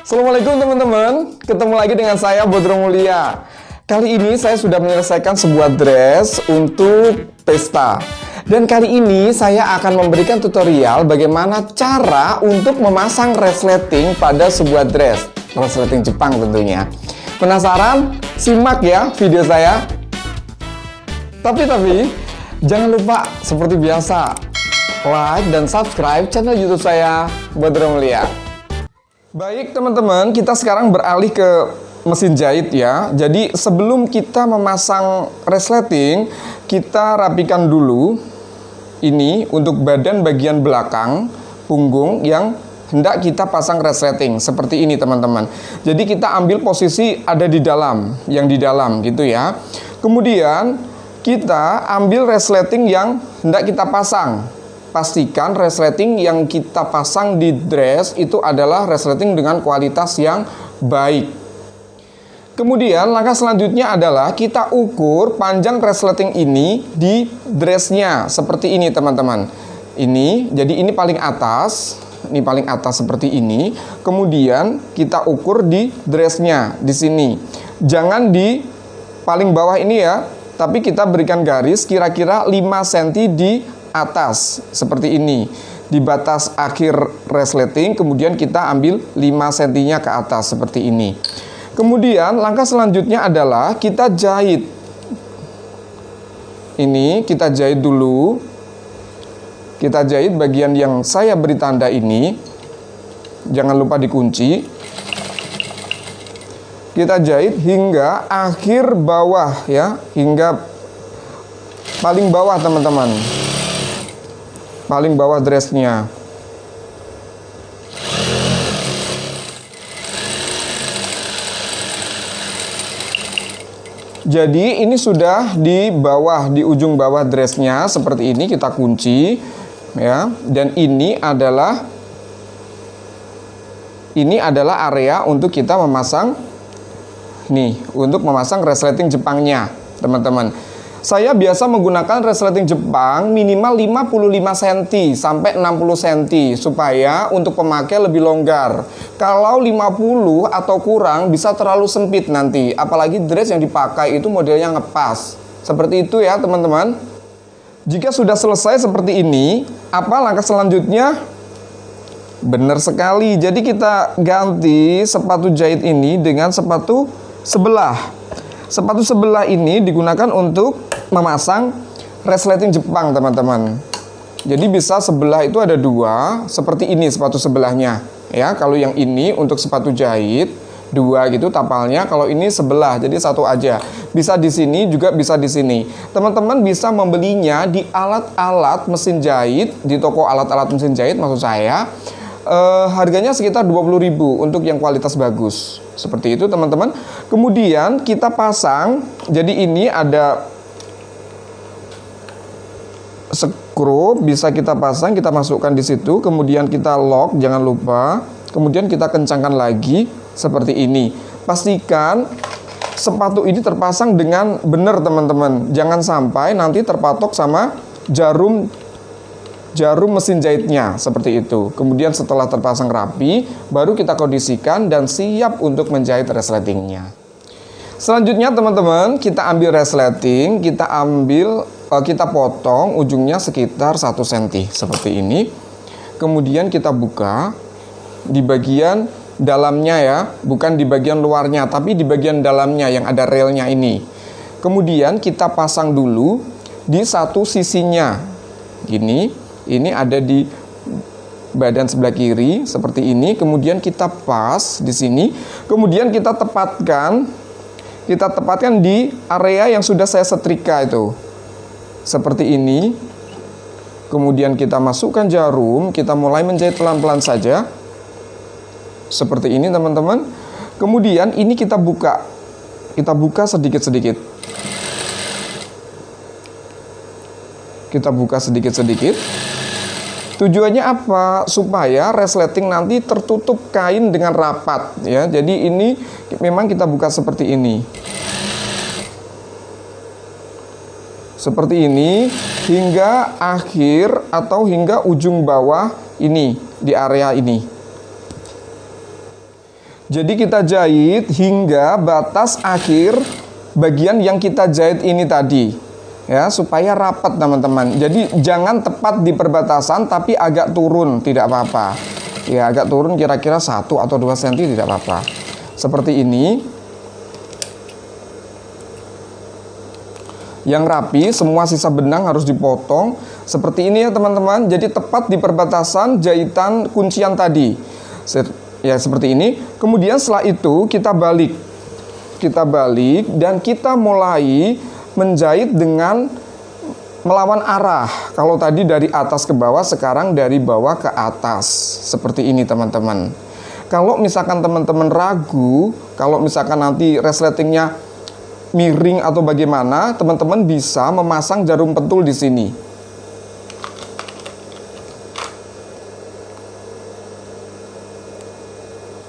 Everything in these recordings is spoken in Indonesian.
Assalamualaikum teman-teman, ketemu lagi dengan saya Bodro Mulia. Kali ini saya sudah menyelesaikan sebuah dress untuk pesta. Dan kali ini saya akan memberikan tutorial bagaimana cara untuk memasang resleting pada sebuah dress. Resleting Jepang tentunya. Penasaran? Simak ya video saya. Tapi jangan lupa seperti biasa, like dan subscribe channel YouTube saya Bodro Mulia. Baik teman-teman, kita sekarang beralih ke mesin jahit ya. Jadi sebelum kita memasang resleting, kita rapikan dulu ini untuk badan bagian belakang punggung yang hendak kita pasang resleting. Seperti ini teman-teman. Jadi kita ambil posisi ada di dalam, yang di dalam gitu ya. Kemudian kita ambil resleting yang hendak kita pasang. Pastikan resleting yang kita pasang di dress itu adalah resleting dengan kualitas yang baik. Kemudian langkah selanjutnya adalah kita ukur panjang resleting ini di dressnya seperti ini teman-teman. Ini, jadi ini paling atas seperti ini. Kemudian kita ukur di dressnya di sini. Jangan di paling bawah ini ya, tapi kita berikan garis kira-kira 5 cm di atas seperti ini di batas akhir resleting. Kemudian kita ambil 5 cm ke atas seperti ini. Kemudian langkah selanjutnya adalah kita jahit. Ini kita jahit dulu. Kita jahit bagian yang saya beri tanda ini. Jangan lupa dikunci. Kita jahit hingga akhir bawah ya, hingga paling bawah teman-teman. Paling bawah dressnya. Jadi ini sudah di bawah, di ujung bawah dressnya seperti ini, kita kunci ya. Dan ini adalah area untuk kita memasang nih, untuk memasang resleting Jepangnya teman-teman. Saya biasa menggunakan resleting Jepang minimal 55 cm sampai 60 cm supaya untuk pemakai lebih longgar. Kalau 50 atau kurang bisa terlalu sempit nanti, apalagi dress yang dipakai itu modelnya ngepas. Seperti itu ya teman-teman. Jika sudah selesai seperti ini, apa langkah selanjutnya? Benar sekali. Jadi kita ganti sepatu jahit ini dengan sepatu sebelah. Sepatu sebelah ini digunakan untuk memasang resleting Jepang teman-teman. Jadi bisa sebelah itu ada dua, seperti ini sepatu sebelahnya ya. Kalau yang ini untuk sepatu jahit dua gitu tapalnya, kalau ini sebelah jadi satu aja. Bisa di sini juga bisa di sini. Teman-teman bisa membelinya di alat-alat mesin jahit, di toko alat-alat mesin jahit maksud saya. Harganya sekitar 20.000 untuk yang kualitas bagus. Seperti itu teman-teman. Kemudian kita pasang. Jadi ini ada skru, bisa kita pasang, kita masukkan di situ. Kemudian kita lock, jangan lupa. Kemudian kita kencangkan lagi seperti ini. Pastikan sepatu ini terpasang dengan benar teman-teman. Jangan sampai nanti terpatok sama jarum mesin jahitnya seperti itu. Kemudian setelah terpasang rapi, baru kita kondisikan dan siap untuk menjahit resletingnya. Selanjutnya teman-teman, kita ambil resleting, kita potong ujungnya sekitar 1 cm seperti ini. Kemudian kita buka di bagian dalamnya ya, bukan di bagian luarnya, tapi di bagian dalamnya yang ada relnya ini. Kemudian kita pasang dulu di satu sisinya. Gini. Ini ada di badan sebelah kiri seperti ini. Kemudian kita pas di sini. Kemudian kita tepatkan di area yang sudah saya setrika itu. Seperti ini. Kemudian kita masukkan jarum. Kita mulai menjahit pelan-pelan saja. Seperti ini teman-teman. Kemudian ini kita buka. Kita buka sedikit-sedikit. Kita buka sedikit-sedikit. Tujuannya apa? Supaya resleting nanti tertutup kain dengan rapat ya. Jadi ini memang kita buka seperti ini. Seperti ini hingga akhir atau hingga ujung bawah ini di area ini. Jadi kita jahit hingga batas akhir bagian yang kita jahit ini tadi, ya, supaya rapat teman-teman. Jadi jangan tepat di perbatasan tapi agak turun, tidak apa-apa. Ya, agak turun kira-kira 1 atau 2 cm tidak apa-apa. Seperti ini. Yang rapi, semua sisa benang harus dipotong seperti ini ya teman-teman. Jadi tepat di perbatasan jahitan kuncian tadi. Ya, seperti ini. Kemudian setelah itu kita balik dan kita mulai menjahit dengan melawan arah. Kalau tadi dari atas ke bawah, sekarang dari bawah ke atas. Seperti ini teman-teman. Kalau misalkan teman-teman ragu, kalau misalkan nanti resletingnya miring atau bagaimana, teman-teman bisa memasang jarum pentul di sini.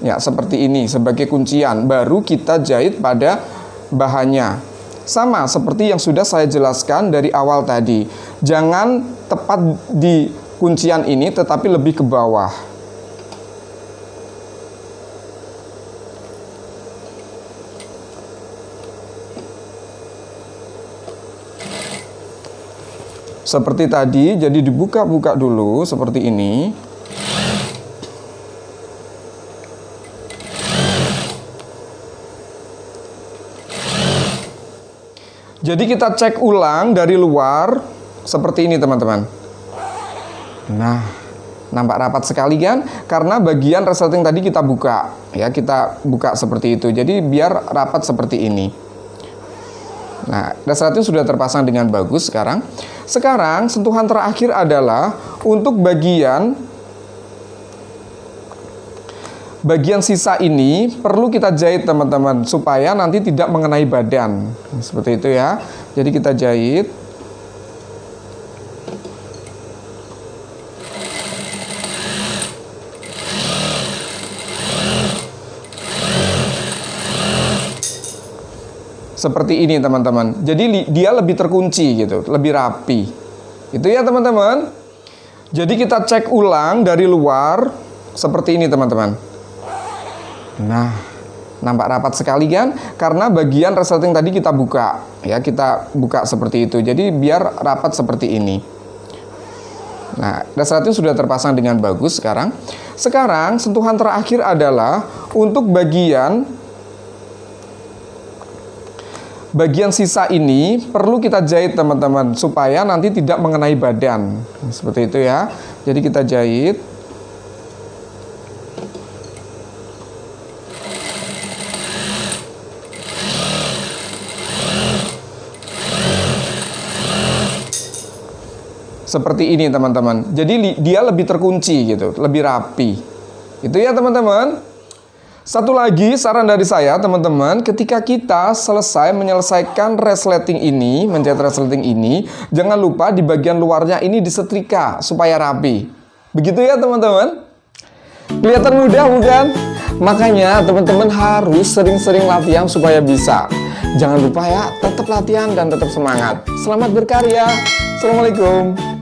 Ya, seperti ini sebagai kuncian. Baru kita jahit pada bahannya. Sama seperti yang sudah saya jelaskan dari awal tadi. Jangan tepat di kuncian ini, tetapi lebih ke bawah. Seperti tadi, jadi dibuka-buka dulu seperti ini. Jadi kita cek ulang dari luar seperti ini teman-teman. Nah, nampak rapat sekali kan? Karena bagian resleting tadi kita buka, ya, kita buka seperti itu. Jadi biar rapat seperti ini. Nah, resleting sudah terpasang dengan bagus sekarang. Sekarang sentuhan terakhir adalah untuk bagian sisa ini perlu kita jahit teman-teman, supaya nanti tidak mengenai badan. Seperti itu ya. Jadi kita jahit. Seperti ini teman-teman. Jadi dia lebih terkunci gitu, lebih rapi. Itu ya teman-teman. Jadi kita cek ulang dari luar seperti ini teman-teman. Nah, nampak rapat sekali kan? Karena bagian resleting tadi kita buka, ya, kita buka seperti itu. Jadi biar rapat seperti ini. Nah, resleting sudah terpasang dengan bagus sekarang. Sekarang sentuhan terakhir adalah untuk bagian sisa ini perlu kita jahit teman-teman, supaya nanti tidak mengenai badan. Seperti itu ya. Jadi kita jahit. Seperti ini teman-teman. Jadi dia lebih terkunci gitu, lebih rapi. Itu ya teman-teman. Satu lagi saran dari saya teman-teman, ketika kita menyelesaikan resleting ini, menjahit resleting ini, jangan lupa di bagian luarnya ini disetrika supaya rapi. Begitu ya teman-teman. Kelihatan mudah bukan? Makanya teman-teman harus sering-sering latihan supaya bisa. Jangan lupa ya, tetap latihan dan tetap semangat. Selamat berkarya. Assalamualaikum.